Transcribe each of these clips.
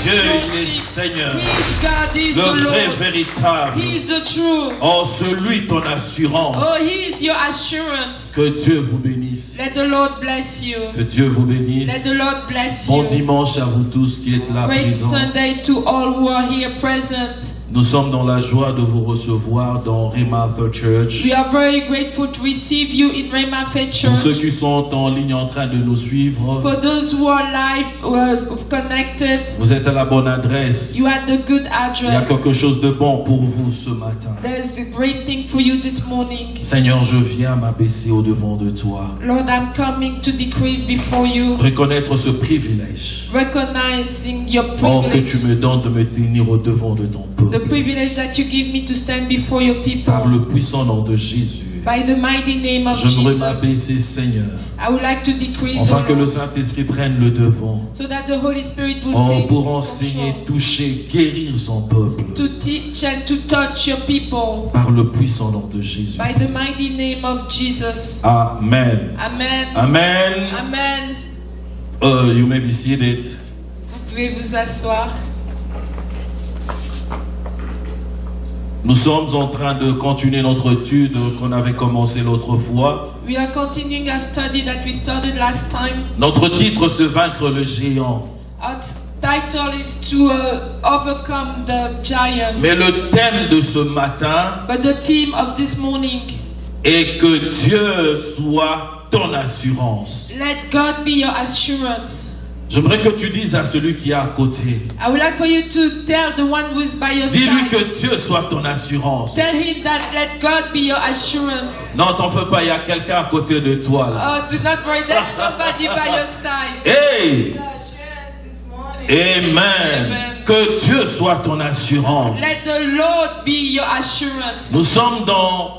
Dieu, il est chief. Seigneur. He is God, He is the Le vrai, Lord. véritable. He is the true. Oh, celui, ton assurance. Oh, He is your assurance. Que Dieu vous bénisse. Let the Lord bless you. Que Dieu vous Let bénisse. the Lord bless Bon you. dimanche à vous tous qui êtes là Great présents. Sunday to all who are here present. Nous sommes dans la joie de vous recevoir dans Rhema Church. We are very grateful to receive you in Rhema Faith Pour ceux Church. qui sont en ligne en train de nous suivre, For those who are live, connected, vous êtes à la bonne adresse. you are the good Il y a address. quelque chose de bon pour vous ce matin. There's a great thing for you this morning. Seigneur, je viens m'abaisser au devant de toi. Lord, I'm coming to decrease before you, Reconnaître ce privilège. recognizing your Oh, que tu privilege. me donnes de me tenir au devant de ton The peuple. privilege that you give me to stand before your Par people. le puissant nom de Jésus. By the mighty name of J'aimerais Jesus, m'abaisser, Seigneur, I would like to decrease, afin que O le Lord, Saint-Esprit prenne le devant. so that the Holy Spirit will Oh, take pour enseigner, control, toucher, guérir son peuple. to teach and to touch your people. Par le puissant nom de Jésus. By the mighty name of Jesus. Amen. Amen. Amen. Amen. You may be seated. Vous pouvez vous asseoir. Nous sommes en train de continuer notre étude qu'on avait commencé l'autre fois. We are continuing our study that we started last time. Notre titre, c'est Vaincre le géant. Our title is to overcome the giants. Mais le thème de ce matin But the theme of this morning, est que Dieu soit ton assurance. let God be your assurance. J'aimerais que tu dises à celui qui est à côté. I would like for you to tell the one who is by your Dis-lui side. que Dieu soit ton assurance. Tell him that let God be your assurance. Non, t'en fais pas, il y a quelqu'un à côté de toi là. Oh, do not worry, there's somebody by your side. Hey! Amen. Amen. Que Dieu soit ton assurance. Let the Lord be your assurance. Nous sommes dans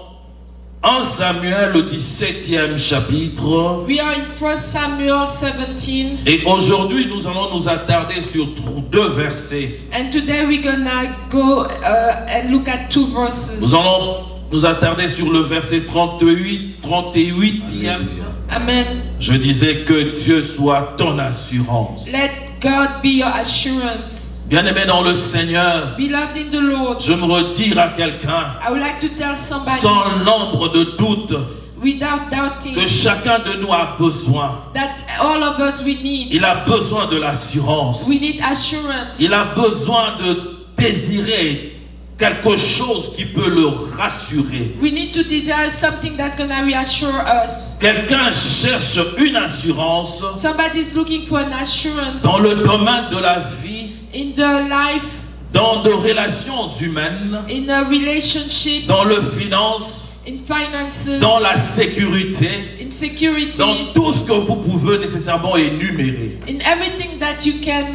1 Samuel, le 17e chapitre. We are in 1 Samuel 17. Et aujourd'hui, nous allons nous attarder sur deux versets. And today we're gonna go and look at two verses. Nous allons nous attarder sur le verset 38e. Amen. Je disais que Dieu soit ton assurance. Let God be your assurance. Bien-aimé dans le Seigneur, Beloved in the Lord, je me retire à quelqu'un I would like to tell somebody sans l'ombre de doute without doubting que chacun de nous a besoin. that all of us we need. Il a besoin de l'assurance. We need assurance. Il a besoin de désirer quelque chose qui peut le rassurer. We need to desire something that's gonna reassure us. Quelqu'un cherche une assurance Somebody's looking for an assurance dans le domaine de la vie, in the life, dans de relations humaines, in a relationship, dans le finance, in finances, dans la sécurité, in security, dans tout ce que vous pouvez nécessairement énumérer. in everything that you can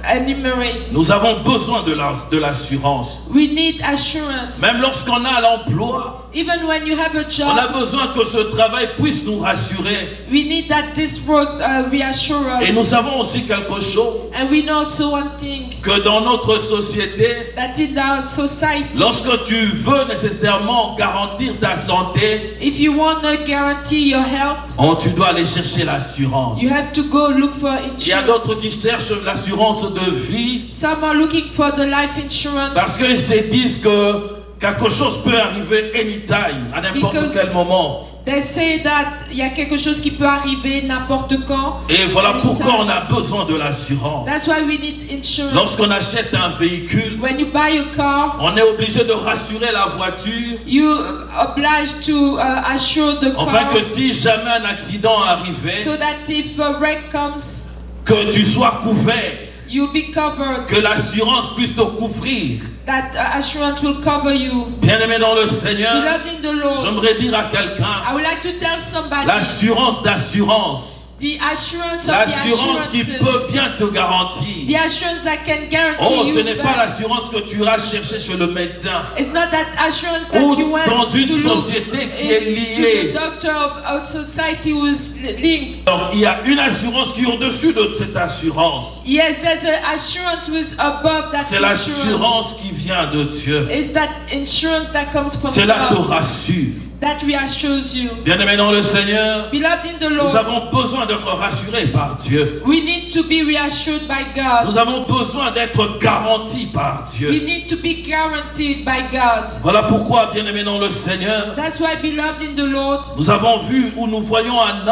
enumerate. Nous avons besoin de l'assurance. We need assurance. Même lorsqu'on a l'emploi, Even when you have a on a job, besoin que ce travail puisse nous rassurer. we need that this work reassure Et us. nous avons aussi quelque chose And we know also one thing, que dans notre société, that in our society, lorsque tu veux nécessairement garantir ta santé, if you want to guarantee your health, tu dois aller chercher l'assurance. you have to go look for Il y a d'autres insurance. qui cherchent l'assurance de vie Some are looking for the life insurance parce qu'ils se disent que quelque chose peut arriver anytime, à n'importe Because- quel moment. They say that il y a quelque chose qui peut arriver n'importe quand. Et voilà anytime. pourquoi on a besoin de l'assurance. That's why we need insurance. Lorsqu'on achète un véhicule, When you buy a car, on est obligé de rassurer la voiture you obliged to assure the afin car que si jamais un accident arrivait, so that if a wreck comes, que tu sois couvert, you'll be covered. que l'assurance puisse te couvrir. That assurance will cover you. Bien-aimé dans le Seigneur, Beloved in the Lord, j'aimerais dire à quelqu'un, I would like to tell somebody l'assurance d'assurance, the assurance of the l'assurance qui peut assurances. bien te garantir. The assurance that can guarantee Oh, ce you n'est pas best. l'assurance que tu iras chercher chez le médecin It's not that assurance that ou you went dans une to look société qui est to liée. the doctor of society who is linked. Donc, il y a une assurance qui est au-dessus de cette assurance. Yes, there's an assurance who is above that C'est insurance. l'assurance qui vient de Dieu. It's that insurance that comes from Cela te God. rassure. that reassures you. Bien-aimés dans le Seigneur, Beloved in the nous Lord, avons besoin d'être rassurés par Dieu. we need to be reassured by God. Nous avons besoin d'être garantis par We Dieu. need to be guaranteed by God. Voilà pourquoi, bien-aimés dans le Seigneur, That's why, beloved in the Lord, nous avons vu ou nous voyons un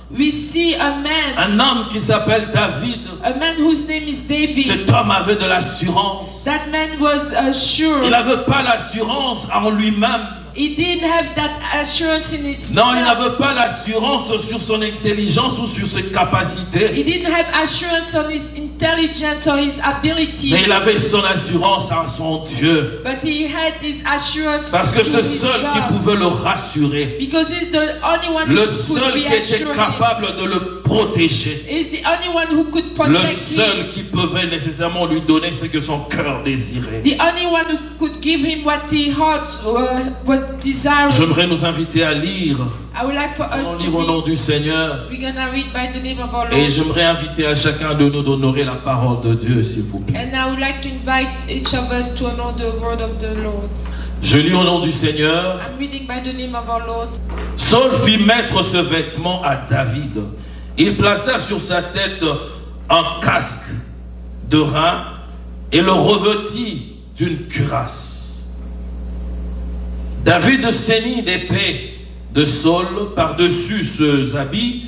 we see a man homme qui s'appelle David. whose name is David. Cet homme avait de l'assurance. That man was sure. Il n'avait pas l'assurance en lui-même. He didn't have that assurance in his Non, il n'avait pas l'assurance sur son intelligence ou sur ses He capacités. didn't have assurance on his intelligence or his abilities. Mais il avait son assurance en son Dieu. But he had this assurance Parce que to c'est his seul qui God. pouvait le rassurer. Because he's the only one Le who seul could qui était reassure him. capable de le protéger. He's the only one who could Le protect him. seul qui pouvait nécessairement lui donner ce que son cœur désirait. The only one who could give him what he heart was desiring. J'aimerais nous inviter à lire. I would like for us Allons to lire au nom read. du Seigneur. We're gonna read by the name of our Et Lord. j'aimerais inviter à chacun de nous d'honorer la parole de Dieu, s'il vous plaît. And I would like to invite each of us to honor the word of the Lord. Je lis au nom du Seigneur. I'm reading by the name of our Lord. Saul fit mettre ce vêtement à David. Il plaça sur sa tête un casque de rein et le revêtit d'une cuirasse. David ceignit l'épée de Saul par-dessus ses habits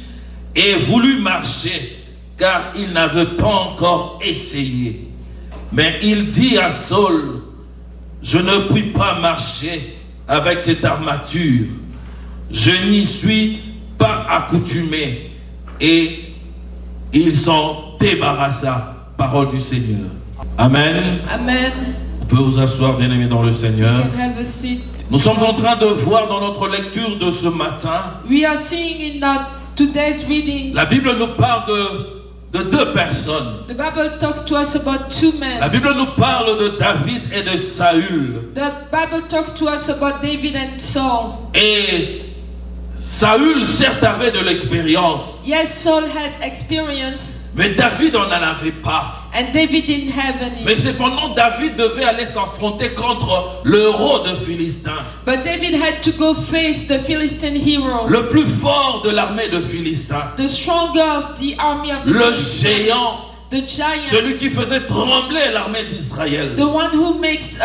et voulut marcher, car il n'avait pas encore essayé. Mais il dit à Saul: je ne puis pas marcher avec cette armature. Je n'y suis pas accoutumé. Et il s'en débarrassa. Parole du Seigneur. Amen. Amen. Vous pouvez vous asseoir, bien-aimés dans le You Seigneur. can have a seat. Nous sommes en train de voir dans notre lecture de ce matin, We are seeing in today's reading, la Bible nous parle de deux personnes. the Bible talks to us about two men. La Bible nous parle de David et de Saül. The Bible talks to us about David and Saul. Et Saül, certes, avait de l'expérience, Yes, Saul had experience, mais David n'en avait pas. and David didn't have Mais any. cependant, David devait aller s'affronter contre le héros de Philistin, But David had to go face the Philistine hero, le plus fort de l'armée de Philistin, the stronger of the army of the le Philistines, géant, the giant, celui qui faisait trembler l'armée d'Israël. the one who makes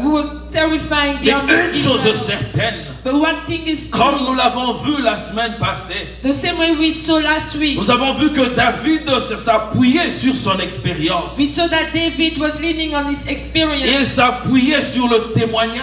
who was terrifying the Mais army une of chose Israel. certaine, But one thing is true, comme nous l'avons vu la semaine passée, the same way we saw last week. nous avons vu que David s'appuyait sur son expérience. We saw that David was leaning on his Il experience. s'appuyait sur le témoignage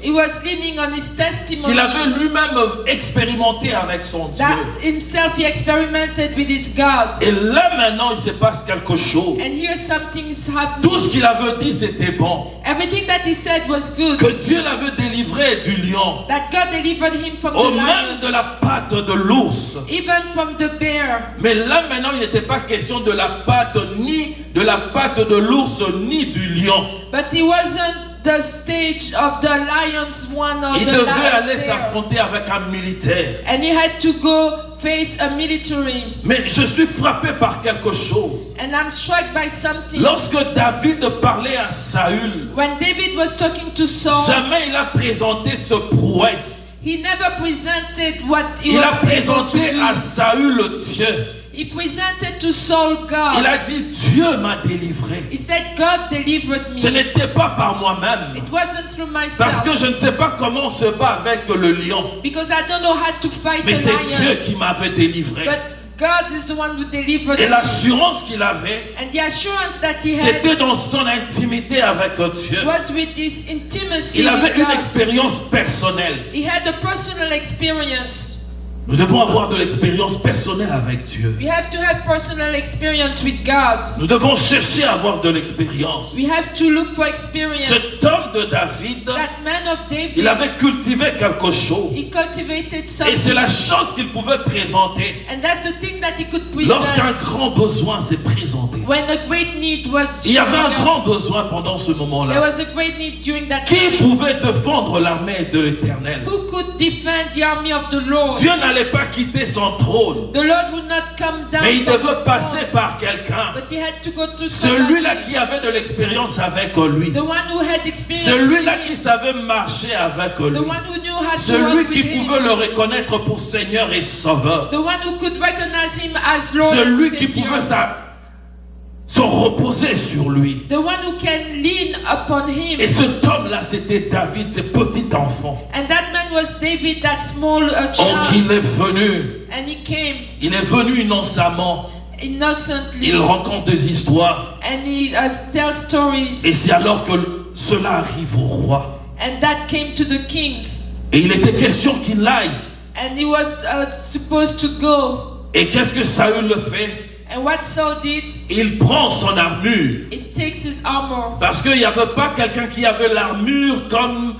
He was leaning on his testimony qu'il avait lui-même expérimenté avec son Dieu. that himself he experimented with his God. Et là maintenant, il se passe quelque chose. And here something is happening. Tout ce qu'il avait dit, c'était bon. Everything that he said was good. Que Dieu l'avait délivré du lion, That God delivered him from au the même lion, de la patte de l'ours. even from the bear. Mais là maintenant, il n'était pas question de la patte ni de la patte de l'ours ni du lion. But he wasn't the stage of the lion's one or Il the devait lion aller bear. s'affronter avec un militaire. And he had to go face a military. Mais je suis frappé par quelque chose. And I'm struck by something. Lorsque David parlait à Saül, When David was talking to Saul, jamais il a présenté ce prouesse. he never presented what he Il a was able to présenté do. à Saül le Dieu. He presented to Saul Il God. a dit: Dieu m'a délivré. He said, God delivered Ce me. n'était pas par moi-même. It wasn't through Parce myself. que je ne sais pas comment on se bat avec le lion. Because I don't know how to fight Mais a c'est Dieu lion. qui m'avait délivré. But God is the one who delivered Et me. l'assurance qu'il avait, And the assurance that he had c'était dans son intimité avec Dieu. was with his intimacy Il avait with une God. expérience personnelle. He had a personal experience. Nous devons avoir de l'expérience personnelle avec Dieu. We have to have personal experience with God. Nous devons chercher à avoir de l'expérience. We have to look for experience. Cet homme de David, That man of David, il avait cultivé quelque chose. he cultivated Et c'est something. la chose qu'il pouvait présenter And that's the thing that he could lorsqu'un present grand besoin s'est présenté. when a great need was Il y avait un showing up. grand besoin pendant ce There moment-là. was a great need during that Qui time. pouvait défendre l'armée de l'Éternel? Who could defend the army of the Lord? Dieu n'allait n'allait pas quitter son trône. The Lord would not come down Mais il from devait his passer throne, par quelqu'un. but he had to go through Celui-là somebody. qui avait de l'expérience avec lui. The one who had experience Celui-là with qui him. savait marcher avec The lui. one who knew how to Celui walk qui with him. pouvait le reconnaître pour Seigneur et Sauveur. The one who could recognize him as Lord Celui and qui Savior. pouvait se reposer sur lui. The one who can lean upon him. Et cet homme-là, c'était David, ce petit enfant. And that man was David, that small Donc child. il est venu. And he came Il est venu innocemment. innocently. Il raconte des histoires. And he tells stories. Et c'est alors que cela arrive au roi. And that came to the king. Et il était question qu'il aille. And he was supposed to go. Et qu'est-ce que Saül le fait? And what Saul did, Il prend son armure. it takes his armor. Parce qu'il n'y avait pas quelqu'un qui avait l'armure comme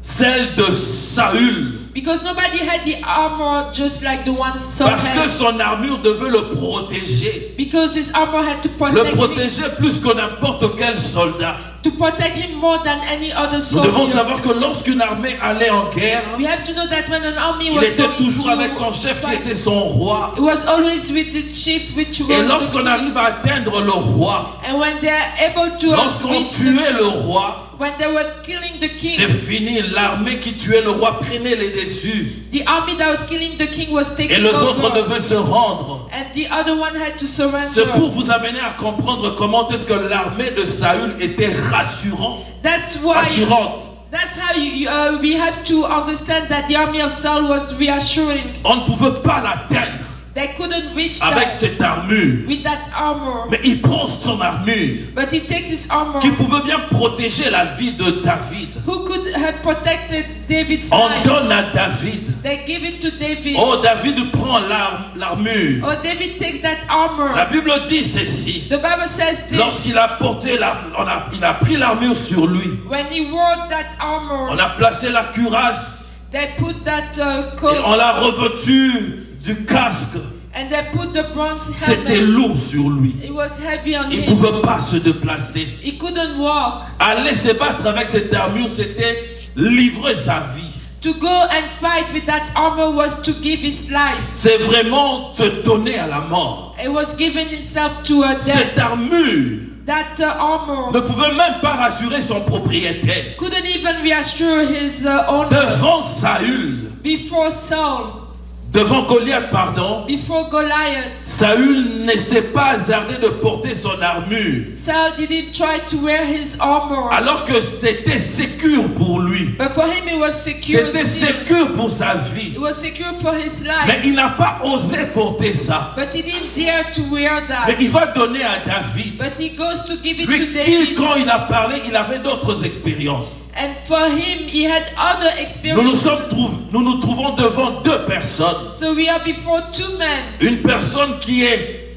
celle de Saül. Because nobody had the armor just like the one Saul Parce que had. son armure devait le protéger. Because his armor had to Le protect him. protéger plus que n'importe quel soldat. To protect him more than any other Nous devons soldier. savoir que lorsqu'une armée allait en guerre, We have to know that when an army il was était going toujours to avec son chef qui fight, était son roi. it was always with the chief, which was Et the lorsqu'on king. arrive à atteindre le roi, And when they are able to lorsqu'on reach tuait le roi, when they were killing the c'est king, fini. L'armée qui tuait le roi prenait les dessus. the army that was killing the king was Et taking les autres over. devaient se rendre. And the other one had to C'est surrender. pour vous amener à comprendre comment est-ce que l'armée de Saül était rassurante. That's why. Rassurante. That's how we have to understand that the army of Saul was reassuring. On ne pouvait pas l'atteindre They couldn't reach avec that cette armure. with that armor. Mais il prend son armure But he takes his armor, qui pouvait bien protéger la vie de David. who could have protected David's On life. donne à David. They give it to David. Oh, David prend l'armure. Oh, David takes that armor. La Bible dit ceci. The Bible says this. Lorsqu'il a porté il a pris l'armure sur lui. When he wore that armor, On a placé la cuirasse they put that et coat on l'a revêtu du casque. and they put the bronze C'était helmet. lourd sur lui. It was heavy on Il ne him. pouvait pas se déplacer. He couldn't walk. Aller se battre avec cette armure, c'était livrer sa vie. To go and fight with that armor was to give his life. C'est vraiment se donner à la mort. It was giving himself to a death. Cette armure That armor ne pouvait même pas rassurer son propriétaire. couldn't even reassure his owner. Devant Saül, Before Saul, devant Goliath, pardon, before Goliath, Saül ne s'est pas hasardé de porter son armure. Saul didn't try to wear his armor. Alors que c'était sécure pour lui. But for him it was secure. C'était still. sécure pour sa vie. It was secure for his life. Mais il n'a pas osé porter ça. But he didn't dare to wear Mais that. il va donner à David. But he goes to give it Lui, to qui, David. quand il a parlé, il avait d'autres expériences. And for him, he had other experiences. Nous nous trouvons devant deux personnes. So we are before two men. Une personne qui est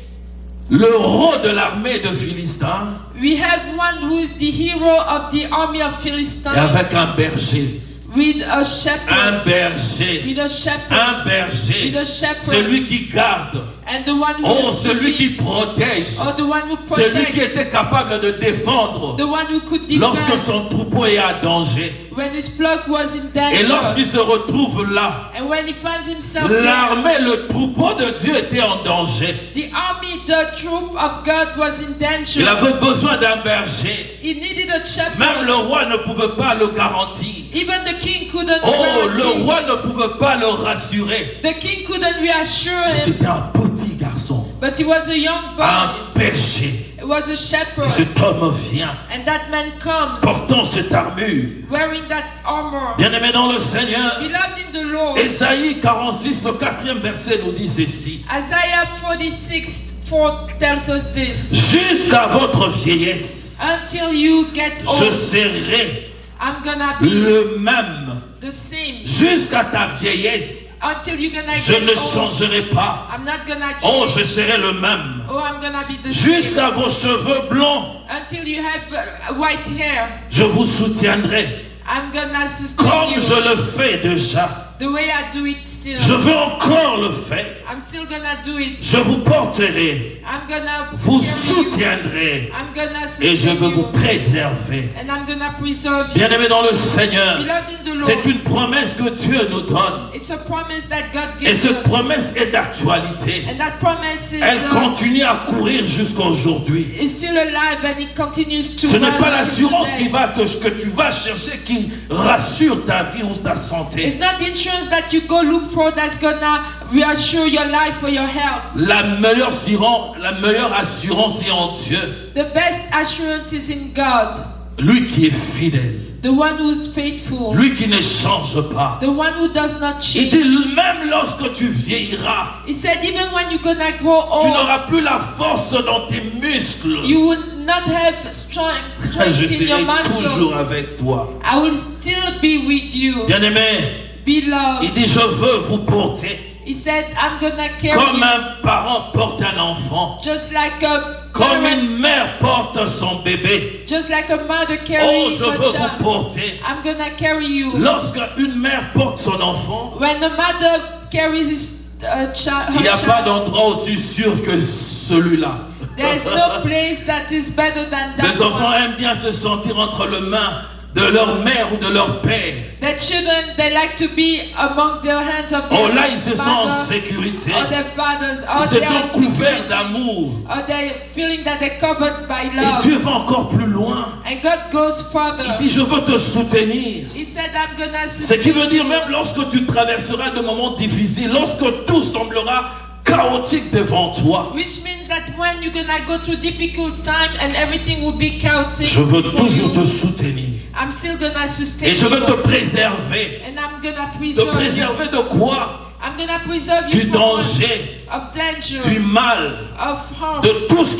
le héros de l'armée de Philistins We have one who is the hero of the army of Philistines. et avec un berger. With a shepherd. Un berger. With a shepherd. Un berger. With a shepherd. Celui qui garde. And the one who Oh, is celui qui keeping, protège. or the one who Celui qui protects. était capable de défendre The one who could lorsque defend son troupeau est à danger. when his flock was in Et lorsqu'il danger. se retrouve là, And when he finds himself there, l'armée, le troupeau de Dieu était en danger. the army, the troop of God was in danger. Il avait besoin d'un berger. He needed a shepherd. Même le roi ne pouvait pas le garantir. Even the king couldn't Oh, le guarantee. roi ne pouvait pas le rassurer. The king couldn't reassure him. C'était un petit garçon, But he was a young boy. un berger. It was a Et shepherd. cet homme vient, And that man comes portant cette armure. wearing that armor. Bien-aimé dans le Seigneur, Beloved in the Lord. Ésaïe 46, le 4e verset nous dit ceci. Isaiah 46, 4 tells us this. Jusqu'à votre vieillesse, Until you get je old, serai I'm gonna be le même. the same. Jusqu'à ta vieillesse, Until you're gonna je get ne old, changerai pas. I'm not gonna Oh, change. je serai le même. Oh, I'm gonna be the same. Jusqu'à vos cheveux blancs, Until you have white hair, je vous soutiendrai I'm gonna sustain comme you je le fais déjà. the way I do it still. Je veux encore le faire. I'm still gonna do it. Je vous porterai. I'm gonna Vous carry you. soutiendrai. I'm gonna Et je sustain veux vous you. préserver. And I'm gonna preserve you. Bien-aimés dans le Seigneur, Beloved in the c'est Lord. une promesse que Dieu nous donne. It's a promise that God Et gives cette us. promesse est d'actualité. And that promise is, Elle continue à courir jusqu'à aujourd'hui. is still alive and it continues to Ce n'est run pas until l'assurance today. que tu vas chercher qui rassure ta vie ou ta santé. It's not the insurance that you go look for that's gonna reassure your life or your health. La meilleure assurance est en Dieu. The best assurance is in God, Lui qui est fidèle. the one who is faithful, Lui qui ne change pas. the one who does not Il change. dit même lorsque tu vieilliras, He said even when you're gonna grow tu old, n'auras plus la force dans tes muscles. you will not have strength Je in your serai toujours muscles. avec toi. I will still be with you. Bien-aimé, Beloved, il dit je veux vous porter he said, I'm gonna carry comme you un parent porte un enfant, just like a comme parent, une mère porte son bébé. just like a mother Oh, carries je her veux vous child. porter. I'm gonna carry you. Lorsqu'une mère porte son enfant, When a mother carries his child, il n'y her a pas child, d'endroit aussi sûr que celui-là. there's no place that is better than that Les enfants one. aiment bien se sentir entre les mains de leur mère ou de leur père. The children, they like to be among the hands of their Oh là, ils se sentent en mother sécurité. or their fathers, or Ils se they are sentent in couverts security, d'amour. or they're feeling that they're covered by Et love. Dieu va encore plus loin. And God goes Il further. dit, je veux te soutenir. He said, I'm gonna Ce qui veut sustain dire, you. même lorsque tu traverseras de moments difficiles, lorsque tout semblera chaotique devant toi, Which means that when you're gonna go through difficult time and everything will be chaotic, je veux for toujours you, te soutenir. I'm still gonna sustain Et je veux you. te préserver. And I'm gonna Te preserve you. préserver de quoi? I'm gonna preserve you Du from danger, of danger, du mal, of harm, de tout ce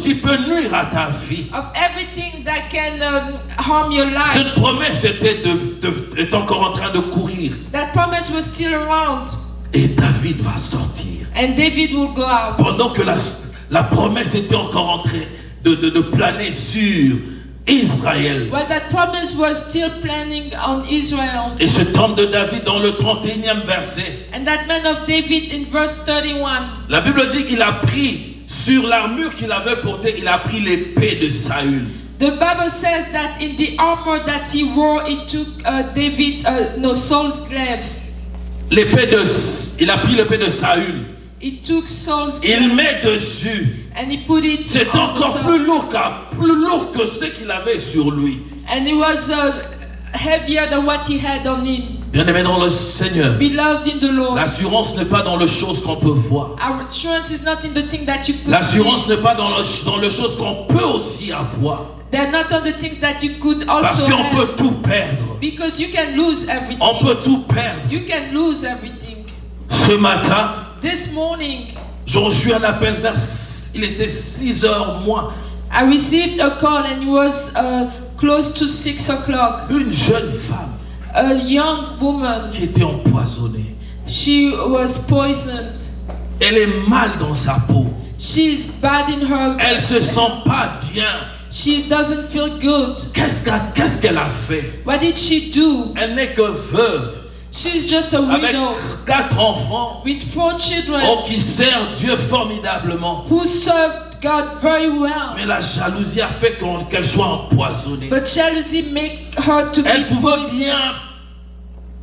qui peut nuire à ta vie. of everything that can harm your life. Cette promesse est encore en train de courir. That promise was still around, Et David va sortir. and David will go out. Pendant que la promesse était encore en train de planer sur Israël. Well, that promise was still planning on Israel. Et cet homme de David dans le 31e verset, And that man of David in verse 31, la Bible dit qu'il a pris sur l'armure qu'il avait portée, il a pris l'épée de Saül. the Bible says that in the armor that he wore, he took Saul's glaive. Il a pris l'épée de Saül. He took Saul's Il glaive met dessus. and he put it C'est on encore the top. plus lourd que ce qu'il avait sur lui. And it was heavier than what he had on him. Bien-aimé dans le Seigneur, Beloved in the Lord, l'assurance n'est pas dans les choses qu'on peut voir. our assurance is not in the thing that you could L'assurance see. n'est pas dans les choses qu'on peut aussi avoir. They're not on the things that you could Parce also qu'on have. peut tout perdre. Because you can lose everything. On peut tout perdre. You can lose everything. Ce matin, This morning, j'ai reçu un appel il était 6h moins. I received a call and it was close to 6 o'clock. Une jeune femme A young woman, qui était empoisonnée. she was poisoned. Elle est mal dans sa peau. She's bad in her. Elle se sent pas bien. She doesn't feel good. Qu'est-ce qu'elle a fait? What did she do? Elle n'est que veuve. She's just a Avec widow 4 enfants. with 4 children Oh, qui sert Dieu formidablement. who served God very well. Mais la jalousie a fait qu'elle soit empoisonnée. But jealousy make her to Elle be pouvait poisoned. bien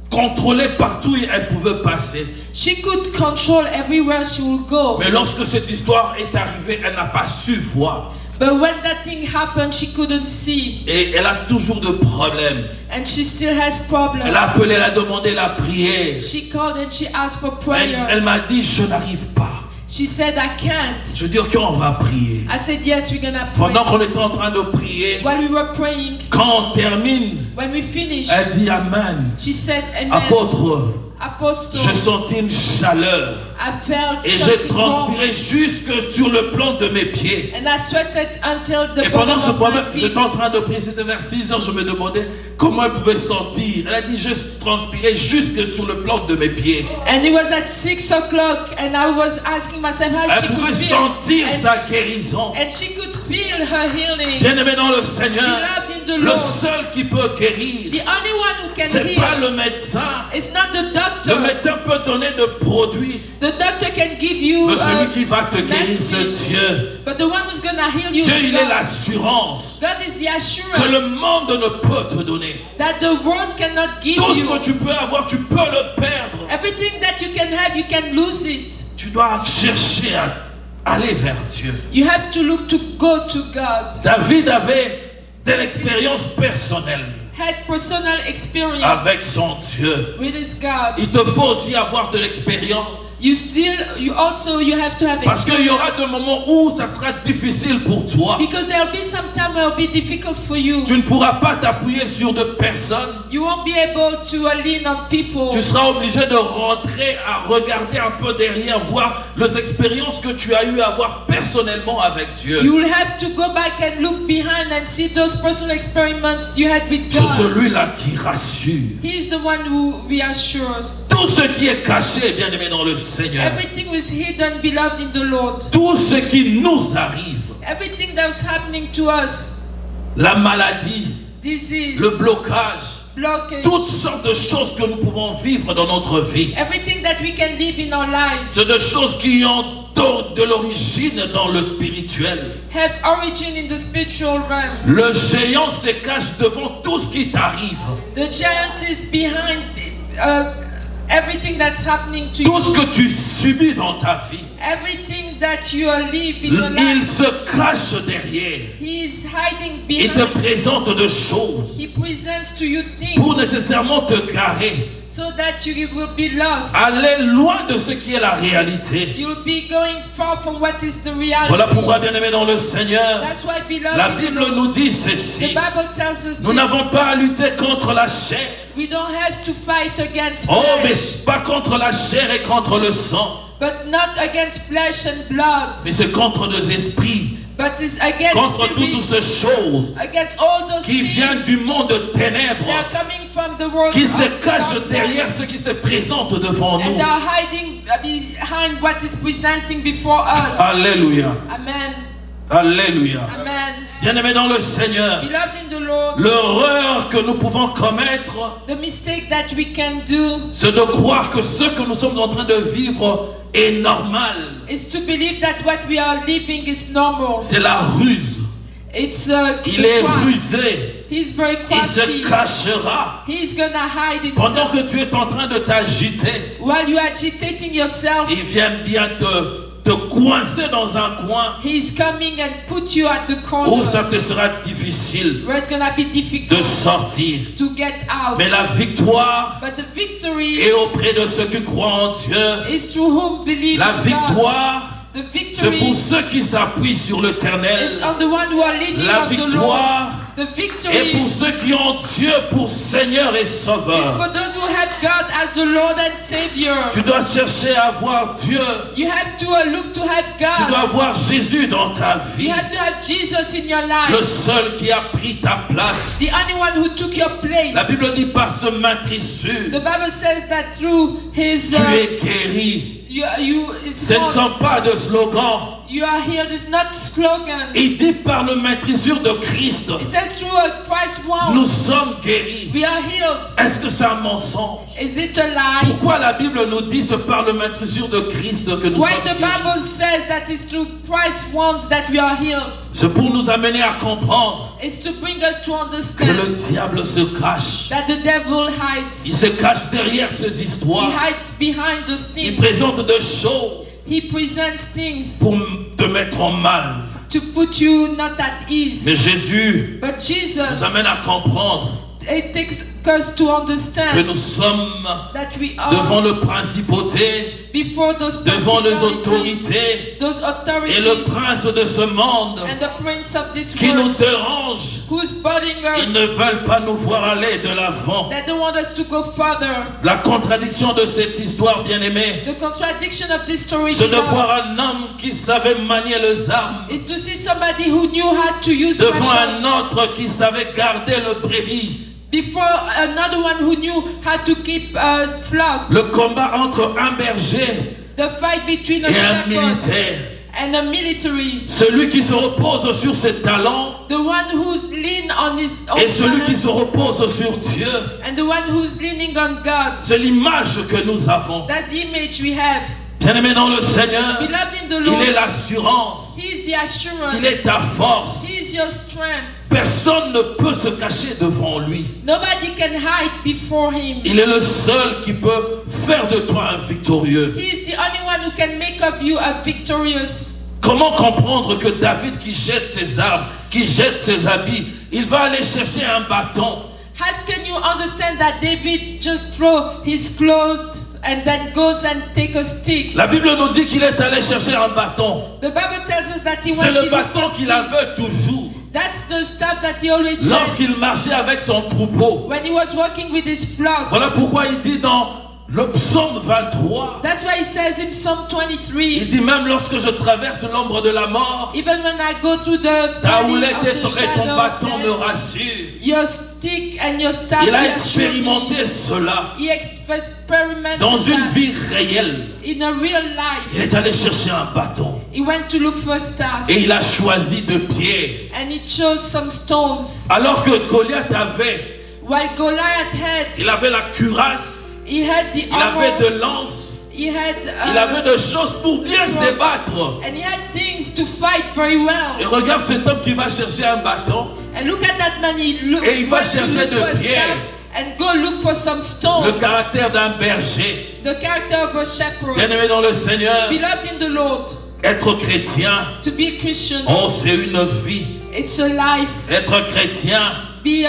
contrôler partout et elle pouvait passer. She could control everywhere she would go. Mais lorsque cette histoire est arrivée, elle n'a pas su voir. But when that thing happened, she couldn't see. Et elle a toujours de problèmes. And she still has problems. Elle a appelé, elle a demandé la prière. She called and she asked for Elle prayer. m'a dit, je n'arrive pas. She said, I can't. Je dis, ok, on va prier. I said, yes, we're gonna pray. Pendant qu'on était en train de prier, While we were praying, quand on termine, when we finished, elle dit, Amen. she said, Amen. Apôtre, Apostle, j'ai senti une chaleur. I felt Et j'ai something transpiré wrong. jusque sur le plan de mes pieds. And I sweated until the Et pendant bottom ce of moment, my feet. j'étais en train de prier, c'était vers 6h, je me demandais comment elle pouvait sentir. Elle a dit, je transpirais jusque sur le plan de mes pieds. And it was at 6 o'clock, and I was asking myself how Elle she pouvait could feel. sentir And, sa guérison. and she could feel her healing. Bien-aimé dans le Seigneur, Beloved in the Le Lord. seul qui peut guérir, The only one who can c'est pas heal le médecin. is not the Le doctor. médecin peut donner de produits, The doctor can give you mais celui qui va te guérir, c'est medicine, Dieu. but the one who's gonna heal you Dieu, is il est God. l'assurance God is the que le assurance monde ne peut te donner. that the world cannot give Tout ce you. que tu peux avoir, tu peux le perdre. Everything that you can have, you can lose it. Tu dois chercher à aller vers Dieu. You have to look to go to God. David avait de l'expérience personnelle Had personal experience avec son Dieu. with his God. Il te faut aussi avoir de l'expérience. You have to have Parce qu'il y aura experience. des moments où ça sera difficile pour toi. Because there'll be some time where it'll be difficult for you. Tu ne pourras pas t'appuyer sur de personnes. You won't be able to lean on people. Tu seras obligé de rentrer à regarder un peu derrière, voir les expériences que tu as eu à avoir personnellement avec Dieu. You will have to go back and look behind and see those personal experiments you had with C'est God. celui-là qui rassure. He is the one who reassures. Tout ce qui est caché, bien aimé dans le Seigneur. Everything is hidden, beloved in the Lord. Tout ce qui nous arrive. Everything that's happening to us, La maladie, disease, le blocage, blockage, toutes sortes de choses que nous pouvons vivre dans notre vie. everything that we can live in our lives C'est des choses qui ont de l'origine dans le spirituel. have origin in the spiritual realm. Le géant se cache devant tout ce qui t'arrive. The giant is behind everything that's happening to Tout ce you. que tu subis dans ta vie. Everything that you are living in your Il life. se cache derrière. He is hiding Il te behind. présente des choses He presents to you pour things nécessairement te garer. so that you will be lost. Aller loin de ce qui est la réalité. You will be going far from what is the reality. Voilà pourquoi, bien aimé dans le Seigneur, That's why, beloved, la in the Bible Lord, nous dit the ceci. Bible tells us Nous this. n'avons pas à lutter contre la chair. We don't have to fight against Oh, mais flesh, pas contre la chair et contre le sang. but not against flesh and blood, Mais c'est contre des esprits. but it's against Contre toutes spirits, ces choses against all those qui viennent things du monde de ténèbres. that are coming from the world Qui of se cachent darkness, derrière ce qui se présente devant and nous. are hiding behind what is presenting before us. Alléluia. Amen. Alléluia. Amen. Bien-aimé dans le Seigneur, Beloved in the Lord, l'erreur que nous pouvons commettre, the mistake that we can do c'est de croire que ce que nous sommes en train de vivre est normal. is to believe that what we are living is normal. C'est la ruse. It's Il est crafty. rusé. He's very Il se crafty. cachera. He's gonna hide Pendant himself. que tu es en train de t'agiter, While you are agitating yourself, il vient bien te coincer dans un coin he's coming and put you at the où corner ça te sera difficile where it's gonna be de difficult sortir. to get out. Mais la victoire But the victory est auprès de ceux qui croient en Dieu. is through whom believe La in God. victoire, The c'est pour victory ceux qui s'appuient sur l'Éternel. is on the one who are leaning La on the Lord. victoire The est victory pour ceux qui ont Dieu pour Seigneur et is Sauveur. for those who have God as the Lord and Savior. Tu dois chercher à voir Dieu. You have to look to have Tu dois God. voir Jésus dans ta You vie. have to have Jesus in your Le life. seul qui a pris ta place. The only one who took your place. La Bible dit par ce matrissure, The Bible says that through his tu es guéri. it's Ce ne not- sont pas de slogans. you are healed is not slogan. Il dit par le matrissure de Christ, It says through a Christ wound nous sommes guéris. we are healed. Est-ce que c'est un mensonge? Is it a lie? Pourquoi la Bible nous dit c'est par le matrissure de Christ que nous Why sommes the guéris? Bible says that it's through Christ wounds that we are healed? C'est pour nous amener à comprendre It's to bring us to que understand le diable se cache. that the devil hides. Il se cache derrière ces He histoires. hides behind those Il things. présente des choses He presents things pour te mettre en mal. to put you not at ease. Mais Jésus But Jesus, nous amène à comprendre it takes us to que understand nous sommes that we devant are le principauté, before those devant les principalities, autorités those et le authorities prince de ce monde and the prince of this qui nous world dérangent. who's bothering Ils ne us, veulent pas nous voir aller de l'avant. that don't want us to go further. La contradiction de cette histoire, bien-aimée, The contradiction of this story c'est de beloved, voir un homme qui savait manier les armes is to see somebody who knew how to use devant un weapons autre qui savait garder le brebis. before another one who knew how to keep flock. Le combat entre un berger The fight between a et un shepherd militaire. and a military. Celui qui se repose sur ses talents The one who's lean on his own et celui qui talents, se repose sur Dieu. and the one who's leaning on God. C'est l'image que nous avons. That's the image we have. Bien-aimé dans le Seigneur, Beloved in the il Lord, est l'assurance, He is the assurance. il est ta force. He is your strength. Personne ne peut se cacher devant lui. Nobody can hide before Him. Il est le seul qui peut faire de toi un victorieux. He is the only one who can make of you a victorious. Comment comprendre que David qui jette ses armes, qui jette ses habits, il va aller chercher un bâton? How can you understand that David just throw his clothes and then goes and take a stick? La Bible nous dit qu'il est allé chercher un bâton. The Bible tells us that he C'est went le to look bâton for qu'il stick. avait toujours. That's the stuff that he always had Lorsqu'il marchait avec son troupeau. when he was walking with his flock. Voilà pourquoi il dit dans le psaume 23, That's why he says in Psalm il 23, dit même lorsque je traverse l'ombre de la mort, even when I go through the ta valley houlette of et the ton shadow bâton of me death, rassurent. your stick and your staff Il a reassure me. expérimenté cela He experimented dans une that vie réelle. in a real life. Il est allé chercher un bâton He went to look for staff et il a choisi de pierre. and he chose some stones. Alors que Goliath avait, While Goliath il avait la cuirasse, he had the il avait armor, de lance, he had il avait de choses pour bien se battre. and he had things to fight very well. Et regarde cet homme qui va chercher un bâton. And look at that man, he Et il va went to chercher look de for a pierre. staff and go look for some stones. Le caractère d'un berger. The character of a shepherd. Bien-aimé dans le Seigneur, Beloved in the Lord, être chrétien, to be a Christian, oh, c'est une vie. it's a life. Être chrétien, Being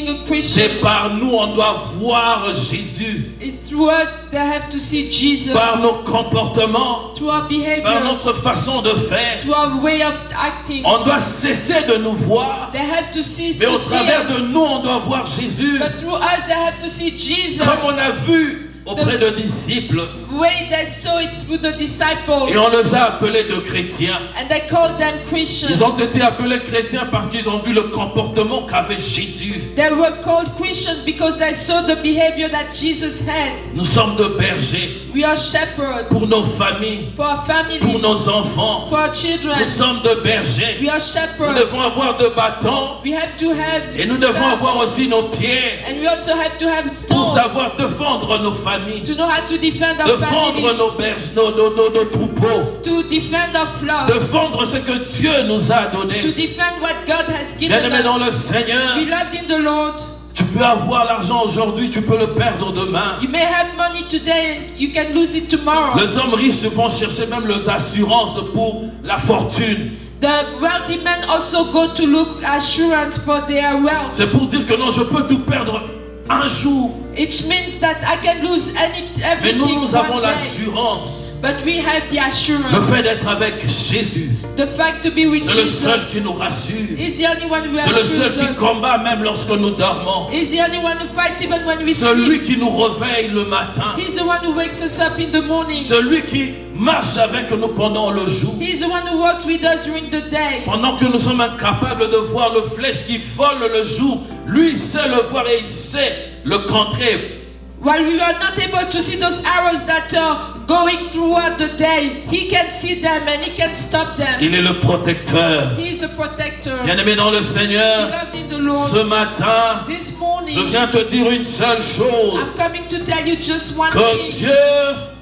a Christian c'est par nous, on doit voir Jésus. is through us they have to see Jesus. Par nos comportements, Through our par behavior, notre façon de faire. through our way of acting. On doit cesser de nous voir, They have to cease mais to au see travers de us. nous, on doit voir Jésus. But through us they have to see Jesus. Comme on a vu auprès de disciples, Way they saw it through the disciples. et on les a appelés de chrétiens. And they called them Christians. Ils ont été appelés chrétiens parce qu'ils ont vu le comportement qu'avait Jésus. They were called Christians because they saw the behavior that Jesus had. Nous sommes de bergers We are shepherds pour nos familles, for our families, pour nos enfants. for our children. Nous sommes de bergers. We are Nous shepherds. devons avoir de bâtons We have to have et nous devons staff, avoir aussi nos pierres and we also have to have pour stones savoir défendre nos familles, to know how to defend our défendre families, nos berges, nos troupeaux, to defend our flocks, défendre ce que Dieu nous a to donné. defend what God has given Bien-aimé dans le us. Seigneur, Beloved in the Lord, tu peux avoir l'argent aujourd'hui, tu peux le perdre demain. you may have money today and you can lose it tomorrow. Les hommes riches vont chercher même les assurances pour la fortune. The wealthy men also go to look assurance for their wealth. C'est pour dire que non, je peux tout perdre un jour. It means that I can lose Mais nous, everything nous avons one day. l'assurance. But we have the Le assurance. fait d'être avec Jésus, The fact to be with c'est le seul Jesus qui nous rassure. is the only one who C'est le seul assures qui us. combat même lorsque nous dormons. He's the only one who fights even when we Celui sleep. qui nous réveille le matin. He's the one who wakes us up in the morning. Celui qui marche avec nous pendant le jour. He's the one who walks with us during the day. Pendant que nous sommes incapables de voir le flèche qui vole le jour, lui il sait le voir et il sait le contrer. While we are not able to see those arrows that are going throughout the day, He can see them and He can stop them. Il est le protecteur. He is the protector. Bien-aimé dans le Seigneur, Beloved in the Lord, ce matin, this je morning, viens te dire une seule chose. I'm coming to tell you just one Que thing. Dieu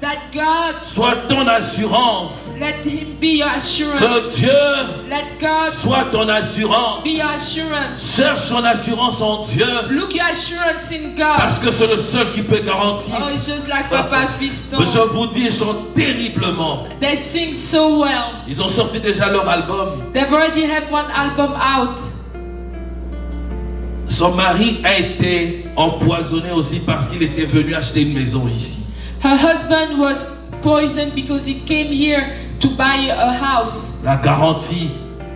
That God, soit ton assurance. let Him be your Que assurance. Dieu Let God soit ton assurance. be your assurance. Cherche ton assurance en Dieu. Look your assurance in God. Parce que c'est le seul qui peut garantir. Oh, it's just like Papa Fiston. Je vous dis, ils chantent terriblement. They sing so well. Ils ont sorti déjà leur album. They've already have one album out. Son mari a été empoisonné aussi parce qu'il était venu acheter une maison ici. Her husband was poisoned because he came here to buy a house. La garantie,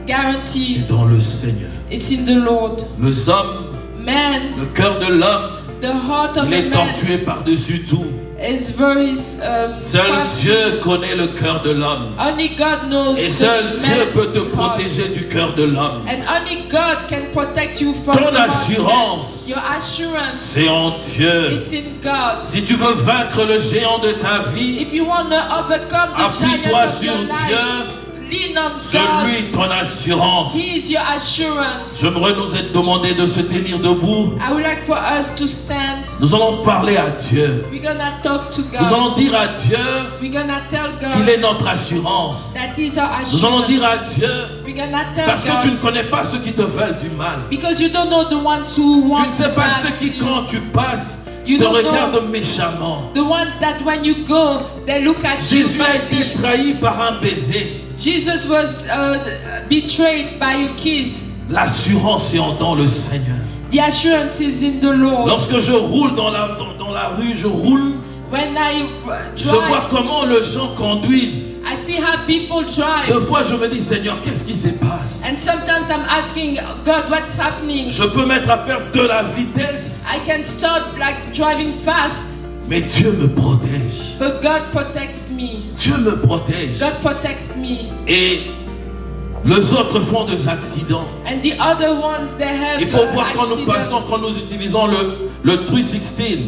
Guarantee, c'est dans le Seigneur. it's in the Lord. Les hommes, Man, le cœur de l'homme, the heart of il a est man tortué par-dessus tout. is very Seul crafty. Dieu connaît le cœur de l'homme. Only God knows Et the seul Dieu peut te man's heart. protéger du cœur de l'homme. And only God can protect you from Ton the heart of assurance, man. Your assurance, c'est en Dieu. it's in God. Si tu veux vaincre le géant de ta vie, If you want to overcome the appuie-toi giant of sur your life, Dieu lean on C'est God. lui ton assurance. He is your assurance. J'aimerais nous être demandé de se tenir debout. I would like for us to stand. Nous allons parler à Dieu. We're gonna talk to Nous God. allons dire à Dieu We're gonna tell qu'il God est notre assurance. that He's our Nous allons dire assurance. à Dieu, We're gonna tell parce que tu God ne connais pas ceux qui te veulent du mal. because you don't know the ones who Tu want ne sais pas bad ceux qui, to you. quand tu passes, You te don't know. regardent méchamment. The ones that when you go, they look at you Jésus a été badly. trahi par un baiser. Jesus was betrayed by a kiss. L'assurance est dans le Seigneur. The assurance is in the Lord. Lorsque je roule dans la rue, je roule, When I je vois drive, comment les gens conduisent. I see how people Deux drive. fois, je me dis, Seigneur, qu'est-ce qui se passe? And sometimes I'm asking God, what's happening? Je peux mettre à faire de la vitesse, I can start like driving fast, mais Dieu me protège. but God protects me. Dieu me protège. God protects me. Et les autres font des accidents. And the other ones, they have Il faut voir quand nous passons, accidents. quand nous utilisons le 316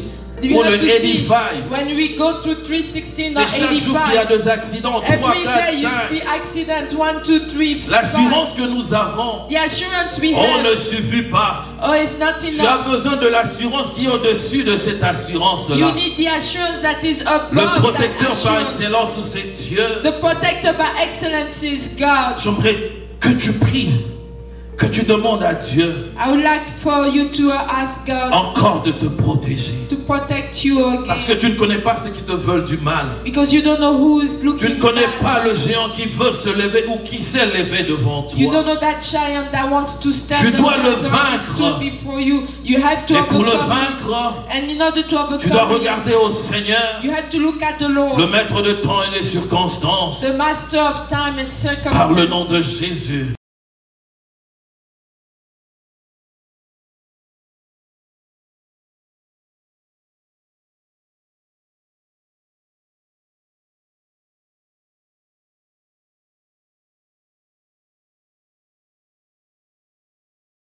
You ou le have to see 85. when we go through 316 or C'est chaque jour qu'il y a 85. des accidents, 3, Every 4, day you 5. see accidents, 1, 2, 3, 5. L'assurance que nous avons, The assurance we on ne have, suffit pas. oh, it's not Tu as enough. besoin de l'assurance qui est au-dessus de cette You assurance-là. need the assurance that is Le above that protecteur par assurance. excellence, c'est Dieu. The protector by excellence is God. J'aimerais que tu pries, que tu demandes à Dieu I would like for you to ask God encore de te protéger. to protect you Parce que again. tu ne connais pas ceux qui te veulent du mal. Because you don't know who is Tu ne looking connais bad. pas le géant qui veut se lever ou qui s'est levé devant You don't toi. know that giant that wants to stand Tu up dois le and vaincre. stood before you. You have to Et pour le overcome. vaincre, And in order to tu dois overcome, it, regarder au Seigneur, you have to look at the le Lord, maître de temps et des circonstances, the master of time and par le circumstance. nom de Jésus.